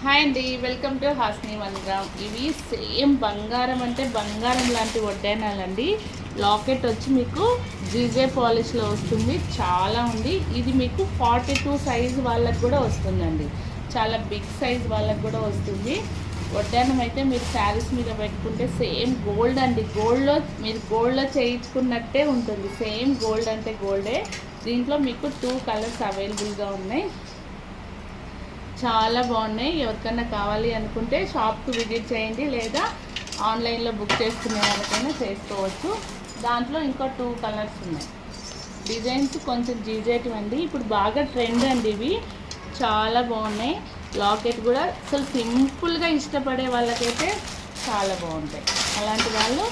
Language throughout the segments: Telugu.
హాయ్ అండి, వెల్కమ్ టు హాస్ని 1 గ్రామ్. ఇవి సేమ్ బంగారం అంటే బంగారం లాంటి వడ్డానాలండి. లాకెట్ వచ్చి మీకు జీజే పాలిష్లో వస్తుంది. చాలా ఉంది. ఇది మీకు 42 సైజ్ వాళ్ళకు కూడా వస్తుందండి. చాలా బిగ్ సైజ్ వాళ్ళకు కూడా వస్తుంది. వడ్డానం అయితే మీరు శారీస్ మీద పెట్టుకుంటే సేమ్ గోల్డ్ అండి. గోల్డ్లో చేయించుకున్నట్టే ఉంటుంది. సేమ్ గోల్డ్ అంటే గోల్డే. దీంట్లో మీకు 2 కలర్స్ అవైలబుల్గా ఉన్నాయి. చాలా బాగున్నాయి. ఎవరికైనా కావాలి అనుకుంటే షాప్కి విజిట్ చేయండి, లేదా ఆన్లైన్లో బుక్ చేసుకునే వాళ్ళకైనా చేసుకోవచ్చు. దాంట్లో ఇంకా 2 కలర్స్ ఉన్నాయి. డిజైన్స్ కొంచెం జీజేటివ్ అండి. ఇప్పుడు బాగా ట్రెండ్ అండి. ఇవి చాలా బాగున్నాయి. లాకెట్ కూడా అసలు సింపుల్గా ఇష్టపడే వాళ్ళకైతే చాలా బాగుంటాయి. అలాంటి వాళ్ళు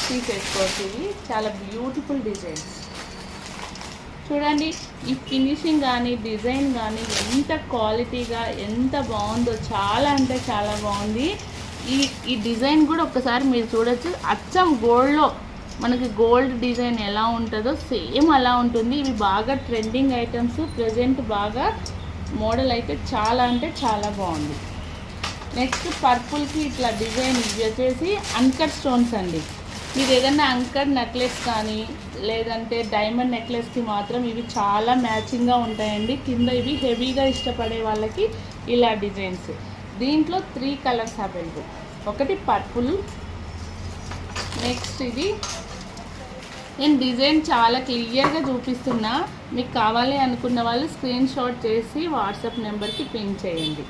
తీసేసుకోవచ్చు. ఇవి చాలా బ్యూటిఫుల్ డిజైన్స్. చూడండి, ఈ ఫినిషింగ్ కానీ డిజైన్ కానీ ఎంత క్వాలిటీగా ఎంత బాగుందో, చాలా అంటే చాలా బాగుంది. ఈ డిజైన్ కూడా ఒక్కసారి మీరు చూడొచ్చు. అచ్చం గోల్డ్లో మనకి గోల్డ్ డిజైన్ ఎలా ఉంటుందో సేమ్ అలా ఉంటుంది. ఇవి బాగా ట్రెండింగ్ ఐటమ్స్. ప్రజెంట్ బాగా మోడల్ అయితే చాలా అంటే చాలా బాగుంది. నెక్స్ట్ పర్పుల్కి ఇట్లా డిజైన్ ఇవి వచ్చేసి అన్కట్ స్టోన్స్ అండి. మీరు ఏదైనా అంకర్ నెక్లెస్ కానీ లేదంటే డైమండ్ నెక్లెస్కి మాత్రం ఇవి చాలా మ్యాచింగ్గా ఉంటాయండి. కింద ఇవి హెవీగా ఇష్టపడే వాళ్ళకి ఇలా డిజైన్స్. దీంట్లో 3 కలర్స్ అవైలబుల్. ఒకటి పర్పుల్, నెక్స్ట్ ఇది. నేను డిజైన్ చాలా క్లియర్గా చూపిస్తున్నా. మీకు కావాలి అనుకున్న వాళ్ళు స్క్రీన్ షాట్ చేసి వాట్సాప్ నెంబర్కి పిన్ చేయండి.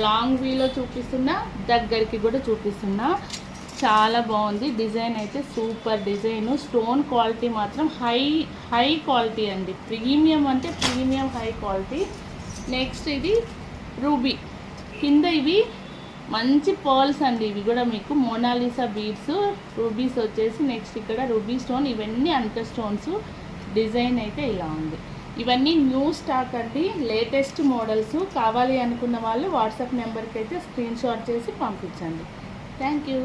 లాంగ్ వీలో చూపిస్తున్నా, దగ్గరికి కూడా చూపిస్తున్నా. చాలా బాగుంది. డిజైన్ అయితే సూపర్ డిజైను. స్టోన్ క్వాలిటీ మాత్రం హై క్వాలిటీ అండి. ప్రీమియం అంటే ప్రీమియం హై క్వాలిటీ. నెక్స్ట్ ఇది రూబీ. కింద ఇవి మంచి పర్ల్స్ అండి. ఇవి కూడా మీకు మోనాలిసా బీడ్స్. రూబీస్ వచ్చేసి నెక్స్ట్ ఇక్కడ రూబీ స్టోన్. ఇవన్నీ అంకర్ స్టోన్స్. డిజైన్ అయితే ఇలా ఉంది. ఇవన్నీ న్యూ స్టాక్ అండి, లేటెస్ట్ మోడల్స్. కావాలి అనుకున్న వాళ్ళు వాట్సాప్ నెంబర్కి అయితే స్క్రీన్ షాట్ చేసి పంపించండి. Thank you.